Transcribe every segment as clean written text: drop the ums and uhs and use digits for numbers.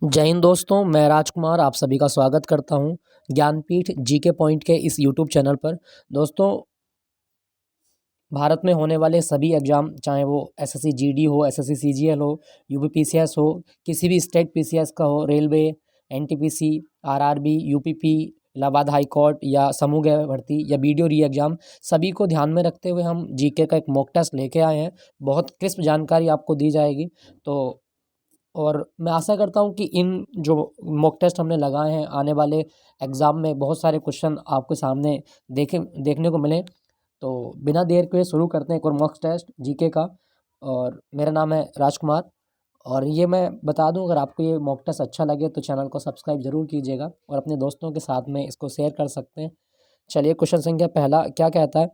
जय हिंद दोस्तों, मैं राजकुमार आप सभी का स्वागत करता हूं ज्ञानपीठ जीके पॉइंट के इस यूट्यूब चैनल पर। दोस्तों, भारत में होने वाले सभी एग्ज़ाम, चाहे वो एसएससी जीडी हो, एसएससी सीजीएल हो, यूपी पीसीएस हो, किसी भी स्टेट पीसीएस का हो, railway, NTPC, RRB, UPP, Allahabad high court या समूह भर्ती या वीडियो री एग्ज़ाम, सभी को ध्यान में रखते हुए हम जीके का एक मॉक टेस्ट लेके आए हैं। बहुत क्रिस्प जानकारी आपको दी जाएगी। तो और मैं आशा करता हूँ कि इन जो मॉक टेस्ट हमने लगाए हैं, आने वाले एग्ज़ाम में बहुत सारे क्वेश्चन आपके सामने देखने को मिले। तो बिना देर के शुरू करते हैं एक और मॉक टेस्ट जीके का। और मेरा नाम है राजकुमार। और ये मैं बता दूं, अगर आपको ये मॉक टेस्ट अच्छा लगे तो चैनल को सब्सक्राइब ज़रूर कीजिएगा और अपने दोस्तों के साथ में इसको शेयर कर सकते हैं। चलिए, क्वेश्चन संख्या पहला क्या कहता है।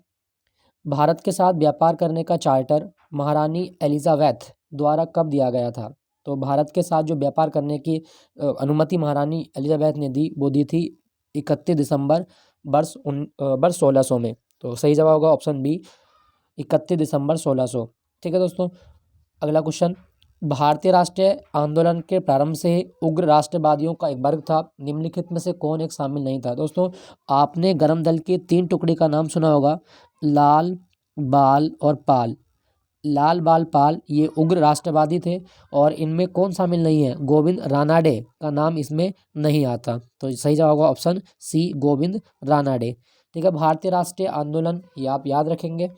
भारत के साथ व्यापार करने का चार्टर महारानी एलिजाबेथ द्वारा कब दिया गया था। तो भारत के साथ जो व्यापार करने की अनुमति महारानी एलिजाबेथ ने दी, वो दी थी 31 दिसंबर वर्ष 1600 में। तो सही जवाब होगा ऑप्शन बी, 31 दिसंबर 1600। ठीक है दोस्तों, अगला क्वेश्चन। भारतीय राष्ट्रीय आंदोलन के प्रारंभ से ही उग्र राष्ट्रवादियों का एक वर्ग था, निम्नलिखित में से कौन एक शामिल नहीं था। दोस्तों, आपने गरम दल के 3 टुकड़े का नाम सुना होगा, लाल, बाल और पाल। लाल, बाल, पाल ये उग्र राष्ट्रवादी थे और इनमें कौन शामिल नहीं है, गोविंद रानाडे का नाम इसमें नहीं आता। तो सही जवाब होगा ऑप्शन सी, गोविंद रानाडे। ठीक है, भारतीय राष्ट्रीय आंदोलन ये आप याद रखेंगे।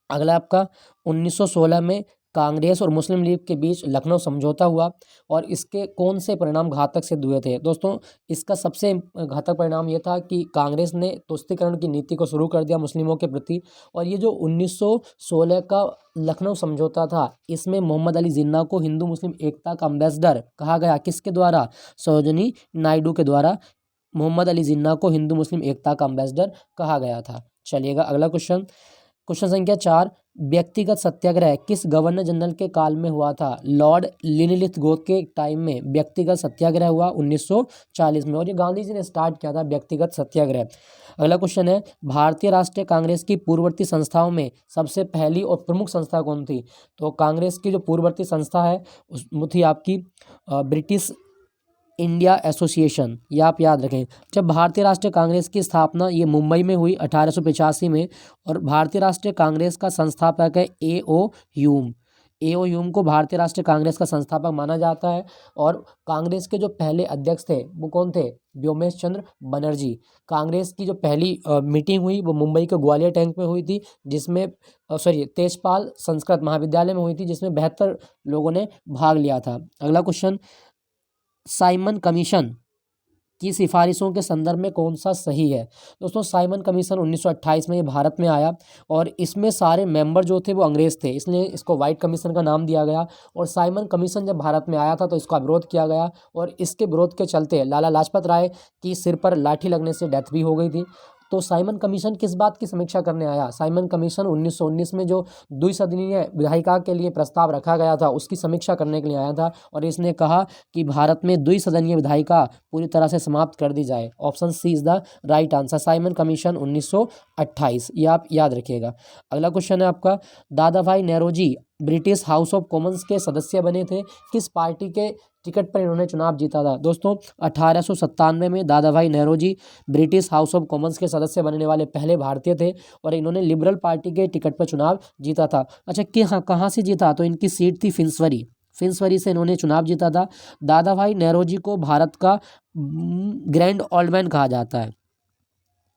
अगला आपका 1916 में कांग्रेस और मुस्लिम लीग के बीच लखनऊ समझौता हुआ और इसके कौन से परिणाम घातक सिद्ध हुए थे। दोस्तों, इसका सबसे घातक परिणाम ये था कि कांग्रेस ने तुष्टीकरण की नीति को शुरू कर दिया मुस्लिमों के प्रति। और ये जो 1916 का लखनऊ समझौता था, इसमें मोहम्मद अली जिन्ना को हिंदू मुस्लिम एकता का अम्बेसडर कहा गया। किसके द्वारा? सरोजिनी नायडू के द्वारा मोहम्मद अली जिन्ना को हिंदू मुस्लिम एकता का अम्बेसडर कहा गया था। चलिएगा अगला क्वेश्चन। क्वेश्चन संख्या 4, व्यक्तिगत सत्याग्रह किस गवर्नर जनरल के काल में हुआ था। लॉर्ड लिनलिथगोह के टाइम में व्यक्तिगत सत्याग्रह हुआ 1940 में, और ये गांधी जी ने स्टार्ट किया था व्यक्तिगत सत्याग्रह। अगला क्वेश्चन है, भारतीय राष्ट्रीय कांग्रेस की पूर्ववर्ती संस्थाओं में सबसे पहली और प्रमुख संस्था कौन थी। तो कांग्रेस की जो पूर्ववर्ती संस्था है वो थी आपकी ब्रिटिश इंडिया एसोसिएशन, ये आप याद रखें। जब भारतीय राष्ट्रीय कांग्रेस की स्थापना ये मुंबई में हुई 1885 में, और भारतीय राष्ट्रीय कांग्रेस का संस्थापक है ए.ओ. ह्यूम। ए.ओ. ह्यूम को भारतीय राष्ट्रीय कांग्रेस का संस्थापक माना जाता है। और कांग्रेस के जो पहले अध्यक्ष थे वो कौन थे? व्योमेश चंद्र बनर्जी। कांग्रेस की जो पहली मीटिंग हुई वो मुंबई के ग्वालियर टैंक में हुई थी, जिसमें तेजपाल संस्कृत महाविद्यालय में हुई थी, जिसमें 72 लोगों ने भाग लिया था। अगला क्वेश्चन, साइमन कमीशन की सिफारिशों के संदर्भ में कौन सा सही है। दोस्तों, साइमन कमीशन 1928 में ये भारत में आया और इसमें सारे मेंबर जो थे वो अंग्रेज थे, इसलिए इसको वाइट कमीशन का नाम दिया गया। और साइमन कमीशन जब भारत में आया था तो इसका विरोध किया गया, और इसके विरोध के चलते लाला लाजपत राय की सिर पर लाठी लगने से डेथ भी हो गई थी। तो साइमन कमीशन किस बात की समीक्षा करने आया? साइमन कमीशन 1919 में जो द्विसदनीय विधायिका के लिए प्रस्ताव रखा गया था उसकी समीक्षा करने के लिए आया था, और इसने कहा कि भारत में द्विसदनीय विधायिका पूरी तरह से समाप्त कर दी जाए। Option C is the right answer, Simon Commission 1928, ये आप याद रखिएगा। अगला क्वेश्चन है आपका, दादा भाई नेरोजी ब्रिटिश हाउस ऑफ कॉमन्स के सदस्य बने थे, किस पार्टी के टिकट पर इन्होंने चुनाव जीता था। दोस्तों, 1897 में दादा भाई नेरोजी ब्रिटिश हाउस ऑफ कॉमन्स के सदस्य बनने वाले पहले भारतीय थे, और इन्होंने लिबरल पार्टी के टिकट पर चुनाव जीता था। अच्छा, कहाँ से जीता? तो इनकी सीट थी फिंसवरी। फिंसवरी से इन्होंने चुनाव जीता था। दादा भाई नेरोजी को भारत का ग्रैंड ओल्ड मैन कहा जाता है।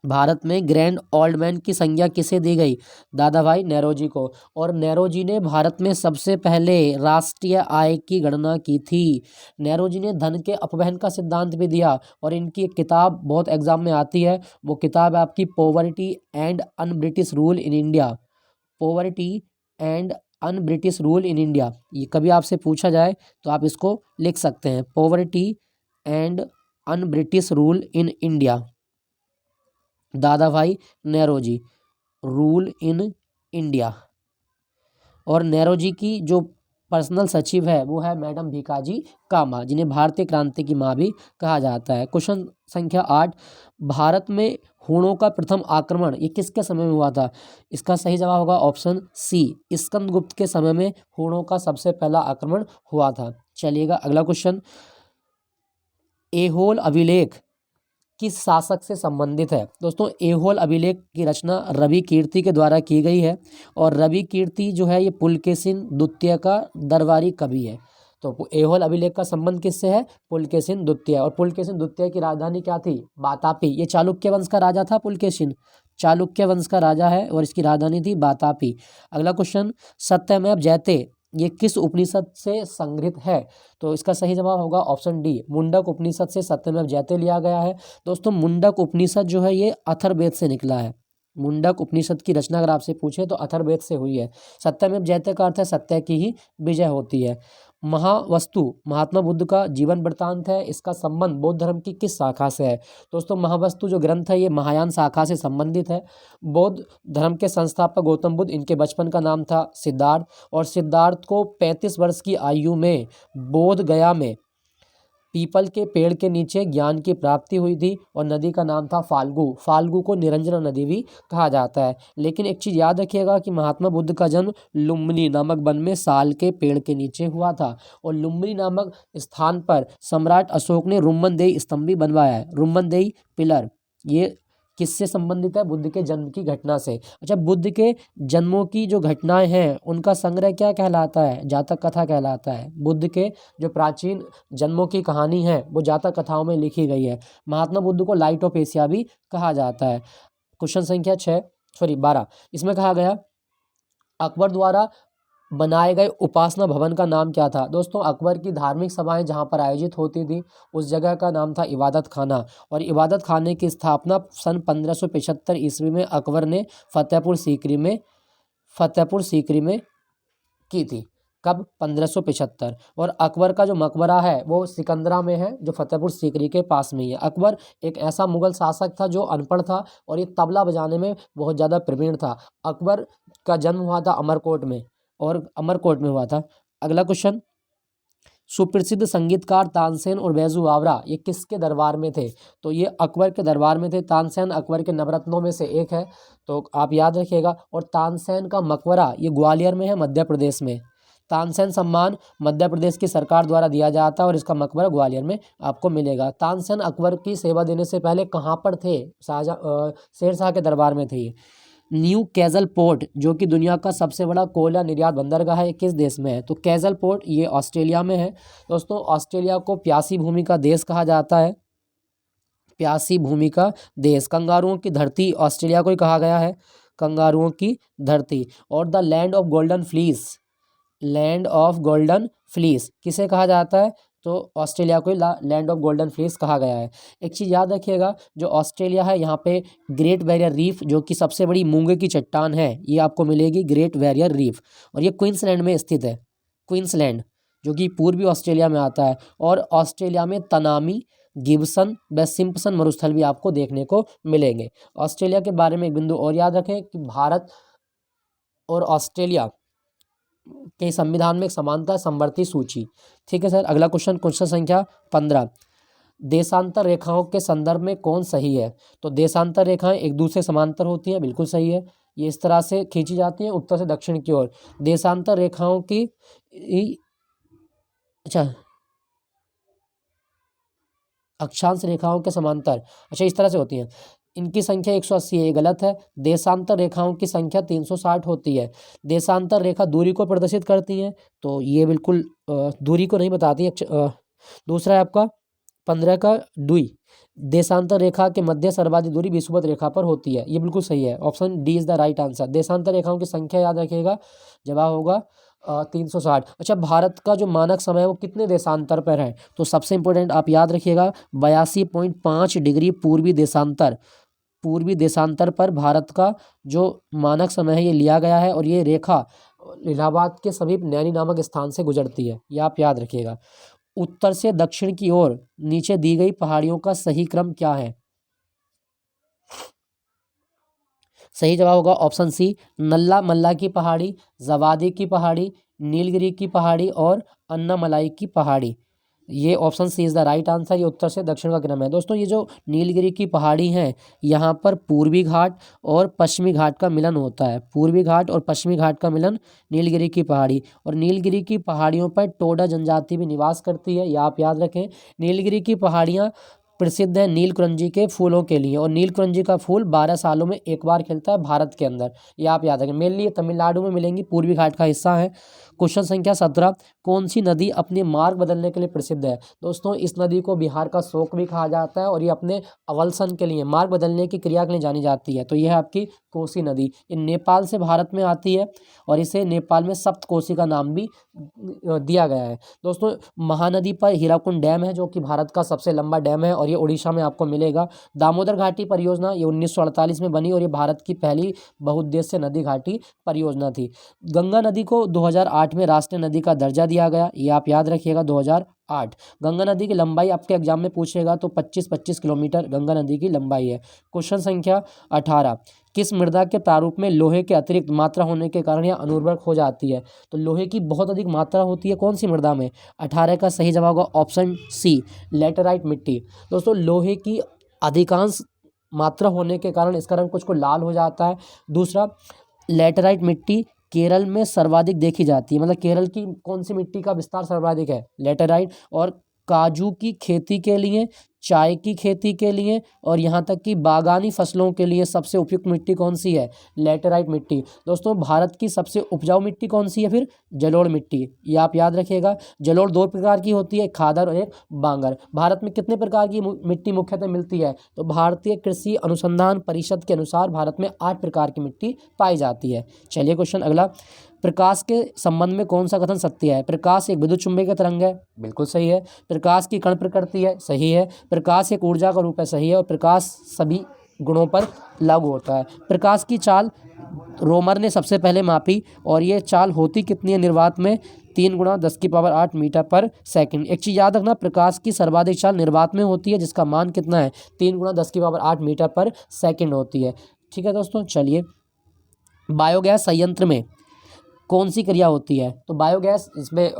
भारत में ग्रैंड ओल्ड मैन की संज्ञा किसे दी गई? दादा भाई नेरोजी को। और नेरोजी ने भारत में सबसे पहले राष्ट्रीय आय की गणना की थी। नेरोजी ने धन के अपवहन का सिद्धांत भी दिया, और इनकी एक किताब बहुत एग्जाम में आती है, वो किताब है आपकी poverty and un British rule in India. Poverty and un British rule in India, ये कभी आपसे पूछा जाए तो आप इसको लिख सकते हैं, poverty and un British rule in India, दादा भाई नेरोजी, रूल इन इंडिया। और नेरोजी की जो पर्सनल सचिव है वो है मैडम भीकाजी कामा, जिन्हें भारतीय क्रांति की माँ भी कहा जाता है। क्वेश्चन संख्या 8, भारत में हूणों का प्रथम आक्रमण ये किसके समय में हुआ था। इसका सही जवाब होगा ऑप्शन सी, स्कंदगुप्त के समय में हूणों का सबसे पहला आक्रमण हुआ था। चलिएगा अगला क्वेश्चन, ऐहोल अभिलेख किस शासक से संबंधित है? दोस्तों ऐहोल अभिलेख की रचना रवि कीर्ति के द्वारा की गई है और रवि कीर्ति जो है ये पुलकेशिन द्वितीय का दरबारी कवि है। तो ऐहोल अभिलेख का संबंध किससे है? पुलकेशिन द्वितीय। और पुलकेशिन द्वितीय की राजधानी क्या थी? वातापी। ये चालुक्य वंश का राजा था पुलकेशिन, चालुक्य वंश का राजा है और इसकी राजधानी थी वातापी। अगला क्वेश्चन, सत्यमेव जयते ये किस उपनिषद से संग्रहित है? तो इसका सही जवाब होगा ऑप्शन डी, मुंडक उपनिषद से सत्यमेव जयते लिया गया है। दोस्तों मुंडक उपनिषद जो है ये अथर्ववेद से निकला है। मुंडक उपनिषद की रचना अगर आपसे पूछे तो अथर्ववेद से हुई है। सत्यमेव जयते का अर्थ है सत्य की ही विजय होती है। महावस्तु महात्मा बुद्ध का जीवन वृत्तांत है, इसका संबंध बौद्ध धर्म की किस शाखा से है? दोस्तों महावस्तु जो ग्रंथ है ये महायान शाखा से संबंधित है। बौद्ध धर्म के संस्थापक गौतम बुद्ध, इनके बचपन का नाम था सिद्धार्थ और सिद्धार्थ को 35 वर्ष की आयु में बोध गया में पीपल के पेड़ के नीचे ज्ञान की प्राप्ति हुई थी और नदी का नाम था फाल्गु। फाल्गु को निरंजना नदी भी कहा जाता है। लेकिन एक चीज़ याद रखिएगा कि महात्मा बुद्ध का जन्म लुम्बिनी नामक वन में साल के पेड़ के नीचे हुआ था और लुम्बिनी नामक स्थान पर सम्राट अशोक ने रुम्मनदेही स्तंभ भी बनवाया है। रुम्मनदेही पिलर ये किससे संबंधित है? बुद्ध के जन्म की घटना से। अच्छा, बुद्ध के जन्मों की जो घटनाएं हैं उनका संग्रह क्या कहलाता है? जातक कथा कहलाता है। बुद्ध के जो प्राचीन जन्मों की कहानी है वो जातक कथाओं में लिखी गई है। महात्मा बुद्ध को लाइट ऑफ एशिया भी कहा जाता है। क्वेश्चन संख्या 12 इसमें कहा गया अकबर द्वारा बनाए गए उपासना भवन का नाम क्या था? दोस्तों अकबर की धार्मिक सभाएं जहां पर आयोजित होती थी उस जगह का नाम था इबादत खाना और इबादत खाने की स्थापना सन 1575 ईस्वी में अकबर ने फतेहपुर सीकरी में की थी। कब? 1575। और अकबर का जो मकबरा है वो सिकंदरा में है जो फतेहपुर सीकरी के पास में ही है। अकबर एक ऐसा मुगल शासक था जो अनपढ़ था और ये तबला बजाने में बहुत ज़्यादा प्रवीण था। अकबर का जन्म हुआ था अमरकोट में हुआ था। अगला क्वेश्चन, सुप्रसिद्ध संगीतकार तानसेन और बैजू बावरा ये किसके दरबार में थे? तो ये अकबर के दरबार में थे। तानसेन अकबर के नवरत्नों में से एक है तो आप याद रखिएगा। और तानसेन का मकबरा ये ग्वालियर में है, मध्य प्रदेश में। तानसेन सम्मान मध्य प्रदेश की सरकार द्वारा दिया जाता है और इसका मकबरा ग्वालियर में आपको मिलेगा। तानसेन अकबर की सेवा देने से पहले कहाँ पर थे? शेरशाह के दरबार में थे। न्यू कैसल पोर्ट जो कि दुनिया का सबसे बड़ा कोयला निर्यात बंदरगाह है किस देश में है? तो कैसल पोर्ट ये ऑस्ट्रेलिया में है। दोस्तों ऑस्ट्रेलिया को प्यासी भूमि का देश कहा जाता है, प्यासी भूमि का देश। कंगारुओं की धरती ऑस्ट्रेलिया को ही कहा गया है, कंगारुओं की धरती। और the land of golden fleece किसे कहा जाता है? तो ऑस्ट्रेलिया को लैंड ऑफ गोल्डन फ्लीस कहा गया है। एक चीज़ याद रखिएगा, जो ऑस्ट्रेलिया है यहाँ पे ग्रेट बैरियर रीफ जो कि सबसे बड़ी मूंगे की चट्टान है ये आपको मिलेगी, ग्रेट बैरियर रीफ। और ये क्वींसलैंड में स्थित है, क्वींसलैंड जो कि पूर्वी ऑस्ट्रेलिया में आता है। और ऑस्ट्रेलिया में तनामी, गिब्सन व सिम्पसन मरुस्थल भी आपको देखने को मिलेंगे। ऑस्ट्रेलिया के बारे में एक बिंदु और याद रखें कि भारत और ऑस्ट्रेलिया के संविधान में एक समानता समवर्ती सूची। ठीक है सर। अगला क्वेश्चन संख्या 15, देशांतर रेखाओं के संदर्भ में कौन सही है? तो देशांतर रेखाएं एक दूसरे समांतर होती हैं, बिल्कुल सही है। ये इस तरह से खींची जाती हैं उत्तर से दक्षिण की ओर। देशांतर रेखाओं की अक्षांश रेखाओं के समांतर इस तरह से होती हैं। इनकी संख्या 180 है, ये गलत है। देशांतर रेखाओं की संख्या 360 होती है। देशांतर रेखा दूरी को प्रदर्शित करती हैं तो ये बिल्कुल दूरी को नहीं बताती है। दूसरा है आपका 15 का डुई, देशांतर रेखा के मध्य सर्वाधिक दूरी विषुवत रेखा पर होती है, ये बिल्कुल सही है। Option D is the right answer. देशांतर रेखाओं की संख्या याद रखिएगा, जवाब होगा 360। अच्छा, भारत का जो मानक समय है वो कितने देशांतर पर है? तो सबसे इंपॉर्टेंट आप याद रखिएगा 82.5 डिग्री पूर्वी देशांतर पर भारत का जो मानक समय है ये लिया गया है और ये रेखा इलाहाबाद के समीप नैनी नामक स्थान से गुजरती है, ये आप याद रखिएगा। उत्तर से दक्षिण की ओर नीचे दी गई पहाड़ियों का सही क्रम क्या है? सही जवाब होगा ऑप्शन सी, नल्ला मल्ला की पहाड़ी, जवादी की पहाड़ी, नीलगिरी की पहाड़ी और अन्नामलाई की पहाड़ी। ये option C is the right answer. ये उत्तर से दक्षिण का क्रम है। दोस्तों ये जो नीलगिरी की पहाड़ी हैं, यहाँ पर पूर्वी घाट और पश्चिमी घाट का मिलन होता है। पूर्वी घाट और पश्चिमी घाट का मिलन नीलगिरी की पहाड़ी। और नीलगिरी की पहाड़ियों पर टोडा जनजाति भी निवास करती है, ये आप याद रखें। नीलगिरी की पहाड़ियाँ प्रसिद्ध है नीलकुरंजी के फूलों के लिए, और नीलकुरंजी का फूल 12 सालों में एक बार खिलता है भारत के अंदर, ये आप याद रखें। मेनली ये तमिलनाडु में मिलेंगी, पूर्वी घाट का हिस्सा है। क्वेश्चन संख्या 17, कौन सी नदी अपने मार्ग बदलने के लिए प्रसिद्ध है? दोस्तों इस नदी को बिहार का शोक भी कहा जाता है, और ये अपने अवलसन के लिए, मार्ग बदलने की क्रिया के लिए जानी जाती है। तो यह है आपकी कोसी नदी। ये नेपाल से भारत में आती है, और इसे नेपाल में सप्तकोसी का नाम भी दिया गया है। दोस्तों महानदी पर हीराकुंड डैम है, जो कि भारत का सबसे लंबा डैम है, और ये उड़ीसा में आपको मिलेगा। दामोदर घाटी परियोजना ये 1948 में बनी, और ये भारत की पहली बहुउद्देश्य नदी घाटी परियोजना थी। गंगा नदी को 2008 में राष्ट्रीय नदी का दर्जा दिया गया, ये आप याद रखिएगा 2008। गंगा नदी की लंबाई आपके एग्जाम में पूछेगा तो 25 किलोमीटर गंगा नदी की लंबाई है। क्वेश्चन संख्या 18, किस मृदा के प्रारूप में लोहे के अतिरिक्त मात्रा होने के कारण यह अनुर्वर हो जाती है? तो लोहे की बहुत अधिक मात्रा होती है कौन सी मृदा में? 18 का सही जवाब होगा ऑप्शन सी, लैटेराइट मिट्टी। दोस्तों लोहे की अधिकांश मात्रा होने के कारण इसका रंग कुछ लाल हो जाता है। दूसरा, लैटेराइट मिट्टी केरल में सर्वाधिक देखी जाती है, मतलब केरल की कौन सी मिट्टी का विस्तार सर्वाधिक है? लैटेराइट। और काजू की खेती के लिए, चाय की खेती के लिए, और यहाँ तक कि बागानी फसलों के लिए सबसे उपयुक्त मिट्टी कौन सी है? लैटेराइट मिट्टी। दोस्तों भारत की सबसे उपजाऊ मिट्टी कौन सी है फिर? जलोढ़ मिट्टी, ये आप याद रखिएगा। जलोढ़ दो प्रकार की होती है, खादर और एक बांगर। भारत में कितने प्रकार की मिट्टी मुख्यतः मिलती है? तो भारतीय कृषि अनुसंधान परिषद के अनुसार भारत में 8 प्रकार की मिट्टी पाई जाती है। चलिए क्वेश्चन अगला, प्रकाश के संबंध में कौन सा कथन सत्य है? प्रकाश एक विद्युत चुंबकीय तरंग है, बिल्कुल सही है। प्रकाश की कण प्रकृति है, सही है। प्रकाश एक ऊर्जा का रूप है, सही है। और प्रकाश सभी गुणों पर लागू होता है। प्रकाश की चाल रोमर ने सबसे पहले मापी, और ये चाल होती कितनी है निर्वात में? 3 × 10⁸ मीटर पर सेकंड। एक चीज़ याद रखना, प्रकाश की सर्वाधिक चाल निर्वात में होती है, जिसका मान कितना है? 3 × 10⁸ मीटर पर सेकंड होती है। ठीक है दोस्तों, चलिए बायोगैस संयंत्र में कौन सी क्रिया होती है? तो बायोगैस, इसमें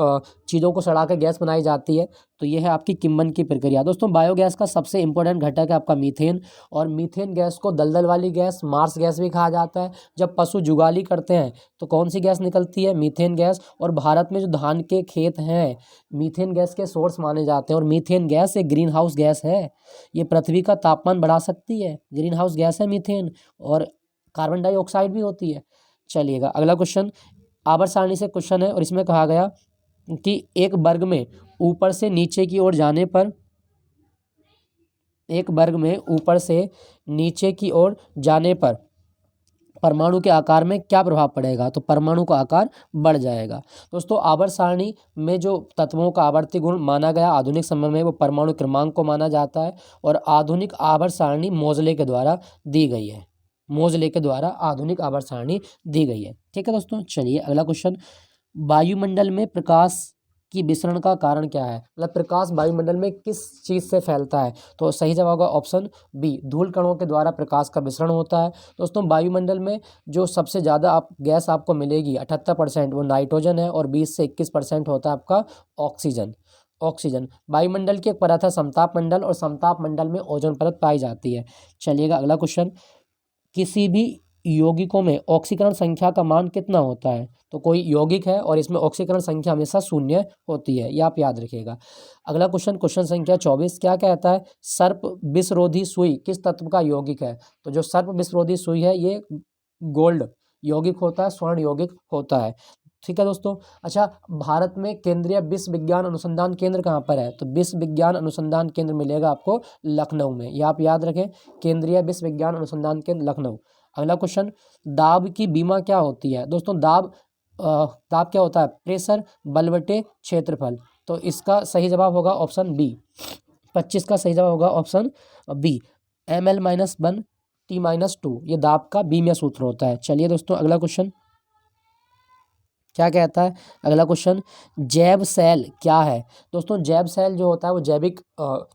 चीज़ों को सड़ाकर गैस बनाई जाती है, तो यह है आपकी किम्बन की प्रक्रिया। दोस्तों बायोगैस का सबसे इंपॉर्टेंट घटक है आपका मीथेन, और मीथेन गैस को दलदल वाली गैस, मार्स गैस भी कहा जाता है। जब पशु जुगाली करते हैं तो कौन सी गैस निकलती है? Methane gas. और भारत में जो धान के खेत हैं, मीथेन गैस के सोर्स माने जाते हैं, और मीथेन गैस एक ग्रीन हाउस गैस है, ये पृथ्वी का तापमान बढ़ा सकती है, ग्रीन हाउस गैस है मीथेन, और कार्बन डाइऑक्साइड भी होती है। चलिएगा अगला क्वेश्चन, आवर्त सारणी से क्वेश्चन है, और इसमें कहा गया कि एक वर्ग में ऊपर से नीचे की ओर जाने पर, एक वर्ग में ऊपर से नीचे की ओर जाने पर परमाणु के आकार में क्या प्रभाव पड़ेगा? तो परमाणु का आकार बढ़ जाएगा। दोस्तों आवर्त सारणी में जो तत्वों का आवर्ती गुण माना गया आधुनिक समय में, वो परमाणु क्रमांक को माना जाता है, और आधुनिक आवर्त सारणी मोजले के द्वारा दी गई है। मोजले के द्वारा आधुनिक आवर्त सारणी दी गई है। ठीक है दोस्तों, चलिए अगला क्वेश्चन, वायुमंडल में प्रकाश की विसरण का कारण क्या है? मतलब प्रकाश वायुमंडल में किस चीज़ से फैलता है? तो सही जवाब होगा ऑप्शन बी, धूल कणों के द्वारा प्रकाश का विसरण होता है। दोस्तों वायुमंडल में जो सबसे ज़्यादा गैस आपको मिलेगी 78%, वो नाइट्रोजन है, और 20 से 21% होता है आपका ऑक्सीजन। ऑक्सीजन। वायुमंडल की एक परत है समताप मंडल, और समताप मंडल में ओजोन परत पाई जाती है। चलिएगा अगला क्वेश्चन, किसी भी यौगिकों में ऑक्सीकरण संख्या का मान कितना होता है? तो कोई यौगिक है और इसमें ऑक्सीकरण संख्या हमेशा 0 होती है, ये आप याद रखिएगा। अगला क्वेश्चन, क्वेश्चन संख्या 24, क्या कहता है सर्प विषरोधी सुई किस तत्व का यौगिक है? तो जो सर्प विषरोधी सुई है ये गोल्ड यौगिक होता है, स्वर्ण यौगिक होता है। ठीक है दोस्तों। अच्छा, भारत में केंद्रीय विश्व विज्ञान अनुसंधान केंद्र कहाँ पर है? तो विश्व विज्ञान अनुसंधान केंद्र मिलेगा आपको लखनऊ में, ये आप याद रखें, केंद्रीय विश्व विज्ञान अनुसंधान केंद्र लखनऊ। अगला क्वेश्चन, दाब की बीमा क्या होती है? दोस्तों दाब क्या होता है? प्रेशर बलबटे क्षेत्रफल। तो इसका सही जवाब होगा ऑप्शन बी, 25 का सही जवाब होगा ऑप्शन बी, ml-1 T-2, ये दाब का बीमीय सूत्र होता है। चलिए दोस्तों अगला क्वेश्चन क्या कहता है? अगला क्वेश्चन, जैव सेल क्या है? दोस्तों जैव सेल जो होता है वो जैविक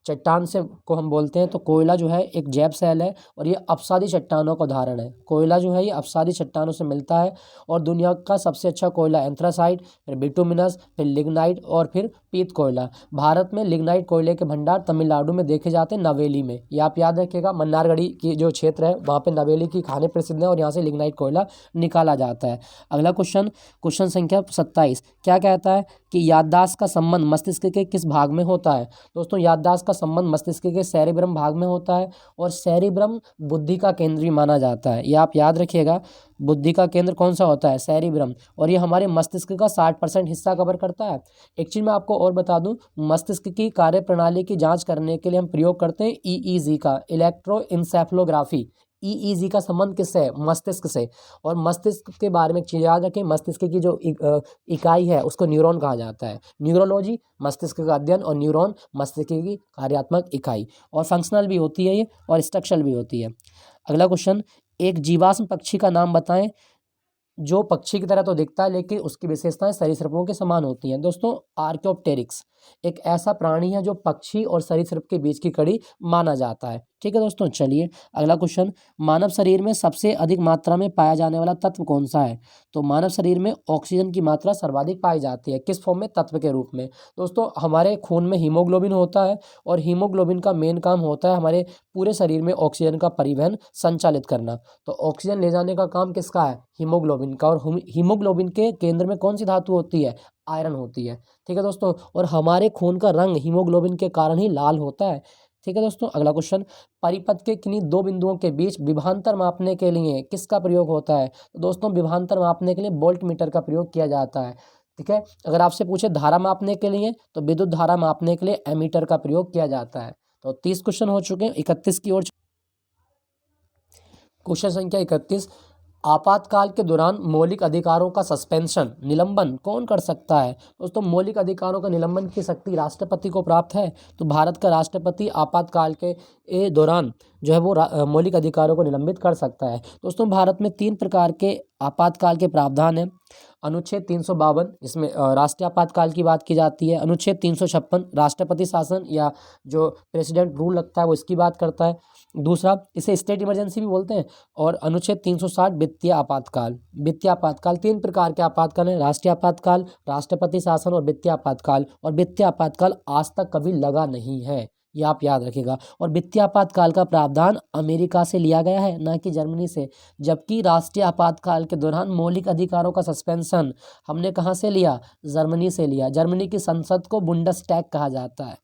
चट्टान से को हम बोलते हैं। तो कोयला जो है एक जैव सेल है, और ये अपसादी चट्टानों का उदाहरण है। कोयला जो है ये अपसादी चट्टानों से मिलता है, और दुनिया का सबसे अच्छा कोयला एंथ्रासाइट, फिर बिटुमिनस, फिर लिग्नाइट, और फिर पीत कोयला। भारत में लिग्नाइट कोयले के भंडार तमिलनाडु में देखे जाते हैं, नवेली में। ये आप याद रखिएगा, मन्नारगढ़ी की जो क्षेत्र है वहाँ पे नवेली की खाने प्रसिद्ध है और यहाँ से लिग्नाइट कोयला निकाला जाता है। अगला क्वेश्चन, क्वेश्चन संख्या 27, क्या कहता है कि याददाश्त का संबंध मस्तिष्क के किस भाग में होता है? दोस्तों याददाश्त का संबंध मस्तिष्क के सेरिब्रम भाग में होता है और सेरिब्रम बुद्धि का केंद्र माना जाता है। ये आप याद रखिएगा, बुद्धि का केंद्र कौन सा होता है? सेरिब्रम। और ये हमारे मस्तिष्क का 60% हिस्सा कवर करता है। एक चीज़ मैं आपको और बता दूं, मस्तिष्क की कार्यप्रणाली की जांच करने के लिए हम प्रयोग करते हैं ईईजी का, इलेक्ट्रोइंसेफलोग्राफी। ईईजी का संबंध किससे है? मस्तिष्क से। और मस्तिष्क के बारे में एक चीज़ याद रखें, मस्तिष्क की जो इकाई है उसको न्यूरॉन कहा जाता है। न्यूरोलॉजी मस्तिष्क का अध्ययन और न्यूरॉन मस्तिष्क की कार्यात्मक इकाई। और फंक्शनल भी होती है ये और स्ट्रक्चरल भी होती है। अगला क्वेश्चन, एक जीवाश्म पक्षी का नाम बताएं जो पक्षी की तरह तो दिखता है लेकिन उसकी विशेषताएं सरीसृपों के समान होती हैं। दोस्तों आर्क्योप्टेरिक्स एक ऐसा प्राणी है जो पक्षी और सरीसृप के बीच की कड़ी माना जाता है। ठीक है दोस्तों, चलिए अगला क्वेश्चन, मानव शरीर में सबसे अधिक मात्रा में पाया जाने वाला तत्व कौन सा है? तो मानव शरीर में ऑक्सीजन की मात्रा सर्वाधिक पाई जाती है। किस फॉर्म में? तत्व के रूप में। दोस्तों हमारे खून में हीमोग्लोबिन होता है और हीमोग्लोबिन का मेन काम होता है हमारे पूरे शरीर में ऑक्सीजन का परिवहन संचालित करना। तो ऑक्सीजन ले जाने का काम किसका है? हीमोग्लोबिन का। और हीमोग्लोबिन के केंद्र में कौन सी धातु होती है? आयरन होती है। ठीक है दोस्तों, और हमारे खून का रंग हीमोग्लोबिन के कारण ही लाल होता है। ठीक है दोस्तों, अगला क्वेश्चन, परिपथ के किन्हीं दो बिंदुओं के बीच विभवांतर मापने के लिए किसका प्रयोग होता है? तो दोस्तों विभवांतर मापने के लिए वोल्ट मीटर का प्रयोग किया जाता है। ठीक है, अगर आपसे पूछे धारा मापने के लिए तो विद्युत धारा मापने के लिए एमीटर का प्रयोग किया जाता है। तो 30 क्वेश्चन हो चुके हैं, 31 की ओर। क्वेश्चन संख्या 31, आपातकाल के दौरान मौलिक अधिकारों का सस्पेंशन निलंबन कौन कर सकता है? दोस्तों मौलिक अधिकारों का निलंबन की शक्ति राष्ट्रपति को प्राप्त है। तो भारत का राष्ट्रपति आपातकाल के दौरान जो है वो मौलिक अधिकारों को निलंबित कर सकता है। दोस्तों भारत में 3 प्रकार के आपातकाल के प्रावधान हैं। अनुच्छेद 352 इसमें राष्ट्रीय आपातकाल की बात की जाती है। अनुच्छेद 356 राष्ट्रपति शासन या जो प्रेसिडेंट रूल लगता है वो इसकी बात करता है। दूसरा, इसे स्टेट इमरजेंसी भी बोलते हैं। और अनुच्छेद 360 वित्तीय आपातकाल। वित्तीय आपातकाल 3 प्रकार के आपातकाल हैं, राष्ट्रीय आपातकाल, राष्ट्रपति शासन और वित्तीय आपातकाल। और वित्तीय आपातकाल आज तक कभी लगा नहीं है, ये आप याद रखिएगा। और वित्तीय आपातकाल का प्रावधान अमेरिका से लिया गया है, ना कि जर्मनी से। जबकि राष्ट्रीय आपातकाल के दौरान मौलिक अधिकारों का सस्पेंशन हमने कहाँ से लिया? जर्मनी से लिया। जर्मनी की संसद को बुंडसटैग कहा जाता है।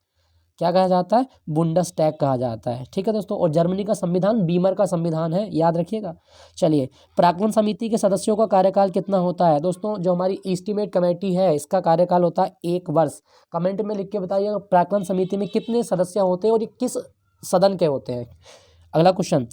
क्या कहा जाता है? बुंडसटैग कहा जाता है। ठीक है दोस्तों, और जर्मनी का संविधान बीमर का संविधान है, याद रखिएगा। चलिए, प्राक्कलन समिति के सदस्यों का कार्यकाल कितना होता है? दोस्तों जो हमारी एस्टीमेट कमेटी है इसका कार्यकाल होता है 1 वर्ष। कमेंट में लिख के बताइएगा प्राक्कलन समिति में कितने सदस्य होते हैं और ये किस सदन के होते हैं। अगला क्वेश्चन,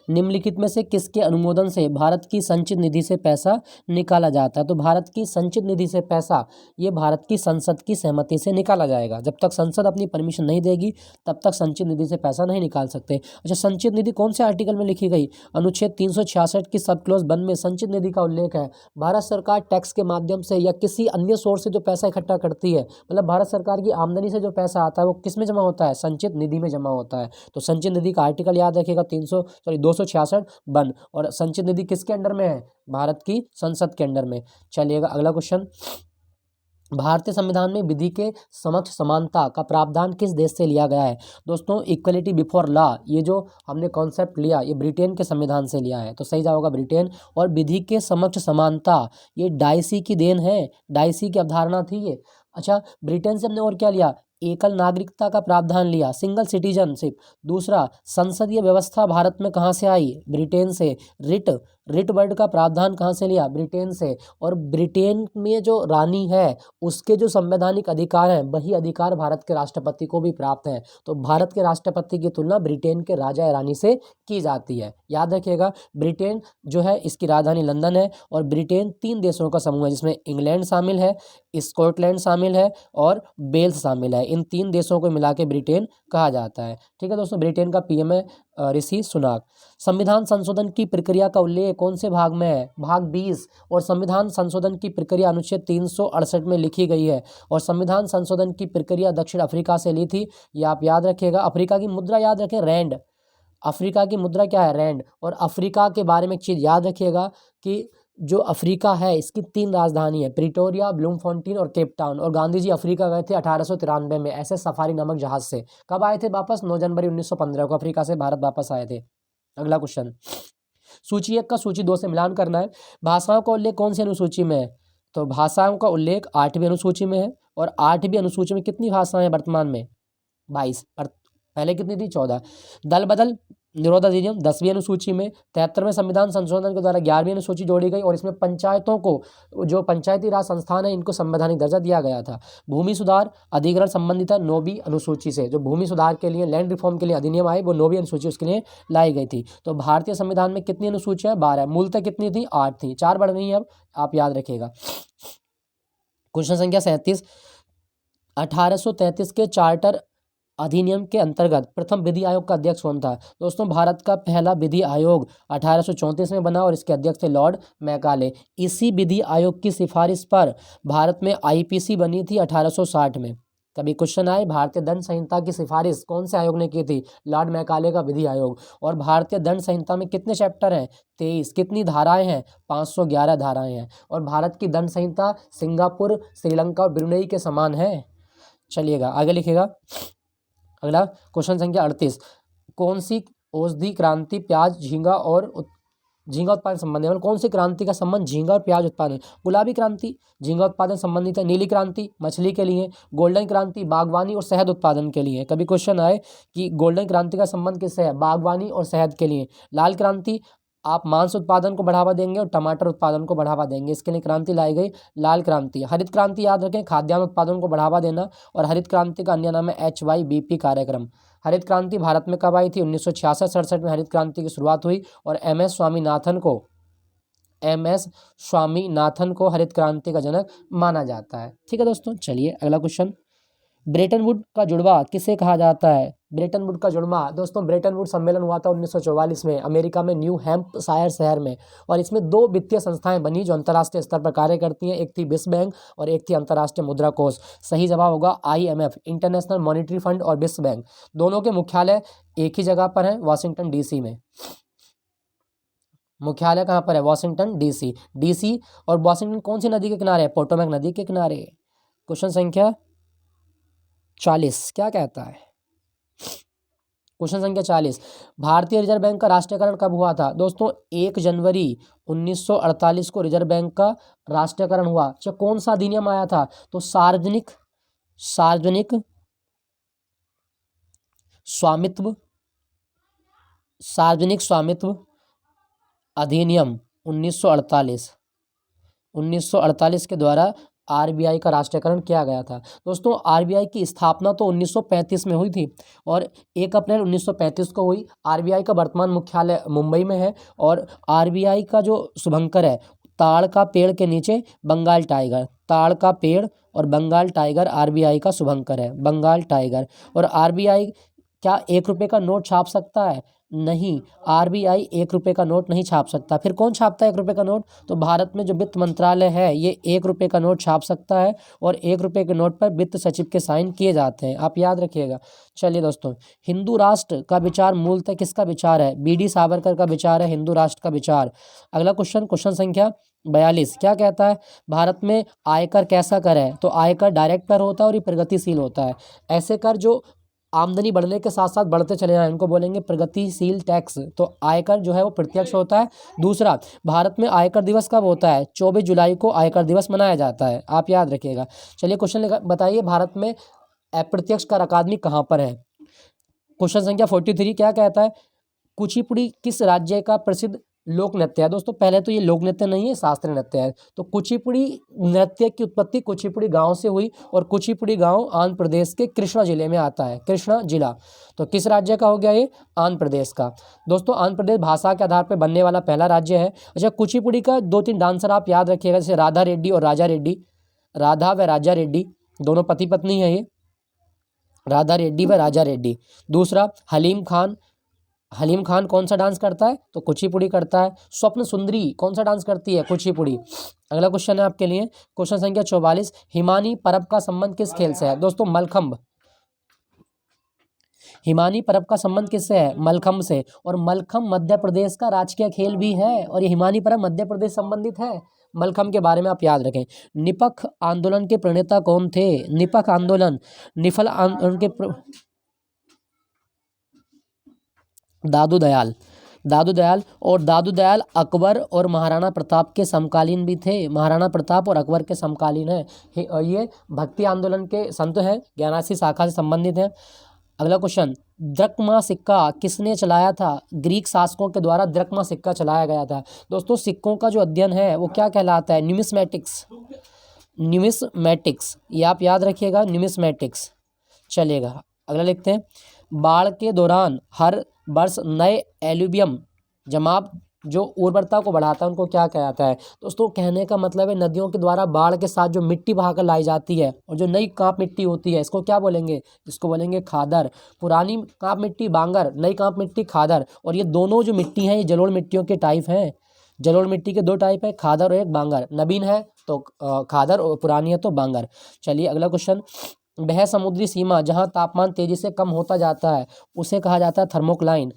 निम्नलिखित में से किसके अनुमोदन से भारत की संचित निधि से पैसा निकाला जाता है? तो भारत की संचित निधि से पैसा ये भारत की संसद की सहमति से निकाला जाएगा। जब तक संसद अपनी परमिशन नहीं देगी तब तक संचित निधि से पैसा नहीं निकाल सकते। अच्छा, संचित निधि कौन से आर्टिकल में लिखी गई? अनुच्छेद 366 की सब क्लॉज 1 में संचित निधि का उल्लेख है। भारत सरकार टैक्स के माध्यम से या किसी अन्य सोर्स से जो पैसा इकट्ठा करती है, मतलब भारत सरकार की आमदनी से जो पैसा आता है वो किस में जमा होता है? संचित निधि में जमा होता है। तो संचित निधि का आर्टिकल याद रखिएगा 266 बन। और संचित निधि किसके अंडर में है? भारत की संसद के अंडर में। चलिएगा अगला क्वेश्चन, भारतीय संविधान में विधि के समक्ष समानता का प्रावधान किस देश से लिया गया है? दोस्तों इक्वलिटी बिफोर लॉ ये जो हमने कॉन्सेप्ट लिया ये ब्रिटेन के संविधान से लिया है, तो सही जाएगा ब्रिटेन। और विधि के समक्ष समानता ये डाइसी की देन है, डाइसी की अवधारणा थी ये। अच्छा, ब्रिटेन से हमने और क्या लिया? एकल नागरिकता का प्रावधान लिया, सिंगल सिटीजनशिप। दूसरा, संसदीय व्यवस्था भारत में कहाँ से आई? ब्रिटेन से। रिट वर्ड का प्रावधान कहाँ से लिया? ब्रिटेन से। और ब्रिटेन में जो रानी है उसके जो संवैधानिक अधिकार हैं वही अधिकार भारत के राष्ट्रपति को भी प्राप्त हैं। तो भारत के राष्ट्रपति की तुलना ब्रिटेन के राजा या रानी से की जाती है। याद रखिएगा, ब्रिटेन जो है इसकी राजधानी लंदन है। और ब्रिटेन 3 देशों का समूह है जिसमें इंग्लैंड शामिल है, स्कॉटलैंड शामिल है और वेल्स शामिल है। इन 3 देशों को मिला के ब्रिटेन कहा जाता है। ठीक है दोस्तों, ब्रिटेन का पीएम है ऋषि सुनाक। संविधान संशोधन की प्रक्रिया का उल्लेख कौन से भाग में है? भाग 20। और संविधान संशोधन की प्रक्रिया अनुच्छेद 368 में लिखी गई है। और संविधान संशोधन की प्रक्रिया दक्षिण अफ्रीका से ली थी, ये आप याद रखिएगा। अफ्रीका की मुद्रा याद रखें, रैंड। अफ्रीका की मुद्रा क्या है? रैंड। और अफ्रीका के बारे में एक चीज़ याद रखिएगा कि जो अफ्रीका है इसकी 3 राजधानी है, प्रिटोरिया, ब्लूमफॉन्टेन और केप टाउन। और गांधी जी अफ्रीका गए थे 1893 में ऐसे सफारी नामक जहाज से। कब आए थे वापस? 9 जनवरी 1915 को अफ्रीका से भारत वापस आए थे। अगला क्वेश्चन, सूची 1 का सूची 2 से मिलान करना है। भाषाओं का उल्लेख कौन सी अनुसूची में है? तो भाषाओं का उल्लेख 8वीं अनुसूची में है। और 8वीं अनुसूची में कितनी भाषाएं हैं वर्तमान में? 22। और पहले कितनी थी? 14। दल बदल निरोध अधिनियम 10वीं अनुसूची में। 73वें संविधान संशोधन के द्वारा 11वीं अनुसूची जोड़ी गई और इसमें पंचायतों को, जो पंचायती राज संस्थान है, इनको संवैधानिक दर्जा दिया गया था। भूमि सुधार अधिकरण संबंधित है 9वीं अनुसूची से। जो भूमि सुधार के लिए, लैंड रिफॉर्म के लिए अधिनियम आए वो 9वीं अनुसूची उसके लिए लाई गई थी। तो भारतीय संविधान में कितनी अनुसूचियां है? 12। मूलतः कितनी थी? 8 थी, 4 बढ़ गई हैं अब, आप याद रखिएगा। क्वेश्चन संख्या 37, 1833 के चार्टर अधिनियम के अंतर्गत प्रथम विधि आयोग का अध्यक्ष कौन था? दोस्तों भारत का पहला विधि आयोग 1834 में बना और इसके अध्यक्ष थे लॉर्ड मैकाले। इसी विधि आयोग की सिफारिश पर भारत में आईपीसी बनी थी 1860 में। कभी क्वेश्चन आए, भारतीय दंड संहिता की सिफारिश कौन से आयोग ने की थी? लॉर्ड मैकाले का विधि आयोग। और भारतीय दंड संहिता में कितने चैप्टर हैं? 23। कितनी धाराएं हैं? 511 धाराएं हैं। और भारत की दंड संहिता सिंगापुर, श्रीलंका और ब्रुनेई के समान है। चलिएगा आगे लिखिएगा। अगला क्वेश्चन संख्या 38, कौन सी औषधि क्रांति प्याज, झींगा उत्पादन संबंधी है? कौन सी क्रांति का संबंध झींगा और प्याज उत्पादन? गुलाबी क्रांति झींगा उत्पादन संबंधित है। नीली क्रांति मछली के लिए। गोल्डन क्रांति बागवानी और शहद उत्पादन के लिए। कभी क्वेश्चन आए कि गोल्डन क्रांति का संबंध किससे है? बागवानी और शहद के लिए। लाल क्रांति आप मांस उत्पादन को बढ़ावा देंगे और टमाटर उत्पादन को बढ़ावा देंगे, इसके लिए क्रांति लाई गई लाल क्रांति। हरित क्रांति याद रखें, खाद्यान्न उत्पादन को बढ़ावा देना। और हरित क्रांति का अन्य नाम है HYBP कार्यक्रम। हरित क्रांति भारत में कब आई थी? 1966-67 में हरित क्रांति की शुरुआत हुई और MS स्वामीनाथन को हरित क्रांति का जनक माना जाता है। ठीक है दोस्तों, चलिए अगला क्वेश्चन, ब्रेटन वुड का जुड़वा किसे कहा जाता है? ब्रेटन वुड का जुड़वा, दोस्तों ब्रेटन वुड सम्मेलन हुआ था 1944 में अमेरिका में न्यू हैम्पशायर शहर में। और इसमें 2 वित्तीय संस्थाएं बनी जो अंतर्राष्ट्रीय स्तर पर कार्य करती हैं, एक थी विश्व बैंक और एक थी अंतर्राष्ट्रीय मुद्रा कोष। सही जवाब होगा IMF, इंटरनेशनल मॉनिटरी फंड, और विश्व बैंक। दोनों के मुख्यालय एक ही जगह पर है, वाशिंगटन DC में। मुख्यालय कहाँ पर है? Washington DC। और वाशिंगटन कौन सी नदी के किनारे है? पोटोमैक नदी के किनारे। क्वेश्चन संख्या 40 क्या कहता है? क्वेश्चन संख्या 40, भारतीय रिजर्व बैंक का राष्ट्रीयकरण कब हुआ था? दोस्तों 1 जनवरी 1948 को रिजर्व बैंक का राष्ट्रीयकरण हुआ। अच्छा, कौन सा अधिनियम आया था? तो सार्वजनिक स्वामित्व अधिनियम 1948 के द्वारा RBI का राष्ट्रीयकरण किया गया था। दोस्तों RBI की स्थापना तो 1935 में हुई थी और 1 अप्रैल 1935 को हुई। RBI का वर्तमान मुख्यालय मुंबई में है और RBI का जो शुभंकर है, ताड़ का पेड़ के नीचे बंगाल टाइगर, ताड़ का पेड़ और बंगाल टाइगर RBI का शुभंकर है, बंगाल टाइगर। और RBI क्या 1 रुपये का नोट छाप सकता है? नहीं, RBI 1 रुपये का नोट नहीं छाप सकता। फिर कौन छापता है 1 रुपये का नोट? तो भारत में जो वित्त मंत्रालय है ये 1 रुपये का नोट छाप सकता है और 1 रुपये के नोट पर वित्त सचिव के साइन किए जाते हैं, आप याद रखिएगा। चलिए दोस्तों, हिंदू राष्ट्र का विचार मूलतः किसका विचार है? BD सावरकर का विचार है हिंदू राष्ट्र का विचार। अगला क्वेश्चन संख्या 42 क्या कहता है? भारत में आयकर कैसा कर है? तो आयकर डायरेक्ट कर होता है और ये प्रगतिशील होता है। ऐसे कर जो आमदनी बढ़ने के साथ साथ बढ़ते चले जाएं, इनको बोलेंगे प्रगतिशील टैक्स। तो आयकर जो है वो प्रत्यक्ष होता है। दूसरा, भारत में आयकर दिवस कब होता है? 24 जुलाई को आयकर दिवस मनाया जाता है, आप याद रखिएगा। चलिए क्वेश्चन बताइए, भारत में अप्रत्यक्ष कर अकादमी कहाँ पर है? क्वेश्चन संख्या 43 क्या कहता है? कुचिपुड़ी किस राज्य का प्रसिद्ध लोक नृत्य है? दोस्तों पहले तो ये लोक नृत्य नहीं है, शास्त्रीय नृत्य है। तो कुचिपुड़ी नृत्य की उत्पत्ति कुचिपुड़ी गांव से हुई और कुचिपुड़ी गांव आंध्र प्रदेश के कृष्णा जिले में आता है, कृष्णा जिला। तो किस राज्य का हो गया ये? आंध्र प्रदेश का। दोस्तों आंध्र प्रदेश भाषा के आधार पर बनने वाला पहला राज्य है। अच्छा, कुचिपुड़ी का 2-3 डांसर आप याद रखिएगा, जैसे राधा रेड्डी और राजा रेड्डी। राधा व राजा रेड्डी दोनों पति पत्नी है ये, राधा रेड्डी व राजा रेड्डी। दूसरा, हलीम खान कौन सा डांस करता है? तो कुचिपुड़ी करता है। स्वप्न सुंदरी कौन सा डांस करती है? कुचिपुड़ी। अगला क्वेश्चन है आपके लिए, क्वेश्चन संख्या 44, हिमानी पर्व का संबंध किस खेल से है? दोस्तों मलखंभ। हिमानी पर्व का संबंध किससे है? मलखम्ब से। और मलखम्ब मध्य प्रदेश का राजकीय खेल भी है और ये हिमानी पर्व मध्य प्रदेश संबंधित है। मलखम्ब के बारे में आप याद रखें। निपख आंदोलन के प्रणेता कौन थे? निपख आंदोलन, निफल आंदोलन के दादू दयाल। दादू दयाल और दादू दयाल अकबर और महाराणा प्रताप के समकालीन भी थे। महाराणा प्रताप और अकबर के समकालीन है। ये भक्ति आंदोलन के संत हैं, ज्ञानासी शाखा से संबंधित हैं। अगला क्वेश्चन, द्रक्मा सिक्का किसने चलाया था? ग्रीक शासकों के द्वारा द्रक्मा सिक्का चलाया गया था। दोस्तों सिक्कों का जो अध्ययन है वो क्या कहलाता है? न्यूमिस्मेटिक्स। न्यूमिस्मेटिक्स ये आप याद रखिएगा, न्यूमिस्मेटिक्स। चलेगा अगला लिखते हैं। बाढ़ के दौरान हर वर्ष नए एलुवियम जमाव जो उर्वरता को बढ़ाता है उनको क्या कहता है? दोस्तों कहने का मतलब है नदियों के द्वारा बाढ़ के साथ जो मिट्टी बहाकर लाई जाती है और जो नई कांप मिट्टी होती है इसको क्या बोलेंगे? इसको बोलेंगे खादर। पुरानी कांप मिट्टी बांगर, नई कांप मिट्टी खादर। और ये दोनों जो मिट्टी हैं ये जलोढ़ मिट्टियों के टाइप हैं। जलोढ़ मिट्टी के दो टाइप है, खादर और एक बांगर। नवीन है तो खादर और पुरानी है तो बांगर। चलिए अगला क्वेश्चन, वह समुद्री सीमा जहां तापमान तेजी से कम होता जाता है उसे कहा जाता है थर्मोक्लाइन।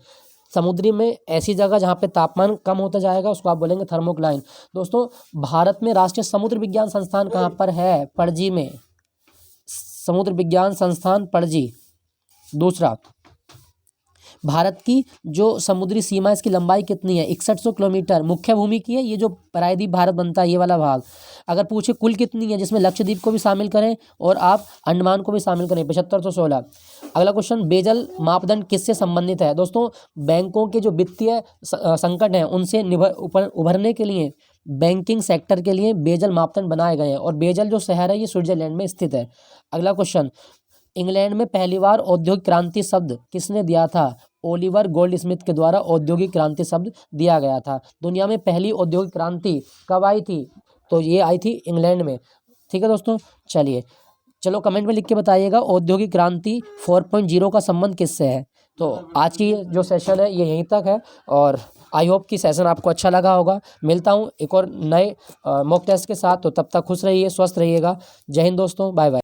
समुद्री में ऐसी जगह जहाँ पे तापमान कम होता जाएगा उसको आप बोलेंगे थर्मोक्लाइन। दोस्तों भारत में राष्ट्रीय समुद्र विज्ञान संस्थान कहाँ पर है? पणजी में। समुद्र विज्ञान संस्थान पणजी। दूसरा, भारत की जो समुद्री सीमा इसकी लंबाई कितनी है? 6100 किलोमीटर। मुख्य भूमि की है ये जो प्रायद्वीप भारत बनता है ये वाला भाग। अगर पूछे कुल कितनी है जिसमें लक्षद्वीप को भी शामिल करें और आप अंडमान को भी शामिल करें, 7516। अगला क्वेश्चन, बेजल मापदंड किससे संबंधित है? दोस्तों बैंकों के जो वित्तीय संकट हैं उनसे उभरने के लिए बैंकिंग सेक्टर के लिए बेजल मापदंड बनाए गए हैं और बेजल जो शहर है ये स्विट्जरलैंड में स्थित है। अगला क्वेश्चन, इंग्लैंड में पहली बार औद्योगिक क्रांति शब्द किसने दिया था? ओलिवर गोल्डस्मिथ के द्वारा औद्योगिक क्रांति शब्द दिया गया था। दुनिया में पहली औद्योगिक क्रांति कब आई थी? तो ये आई थी इंग्लैंड में। ठीक है दोस्तों, चलो कमेंट में लिख के बताइएगा औद्योगिक क्रांति 4.0 का संबंध किससे है। तो आज की जो सेशन है ये यहीं तक है और आई होप कि सेशन आपको अच्छा लगा होगा। मिलता हूँ एक और नए मॉक टेस्ट के साथ, तो तब तक खुश रहिए, स्वस्थ रहिएगा। जय हिंद दोस्तों, बाय बाय।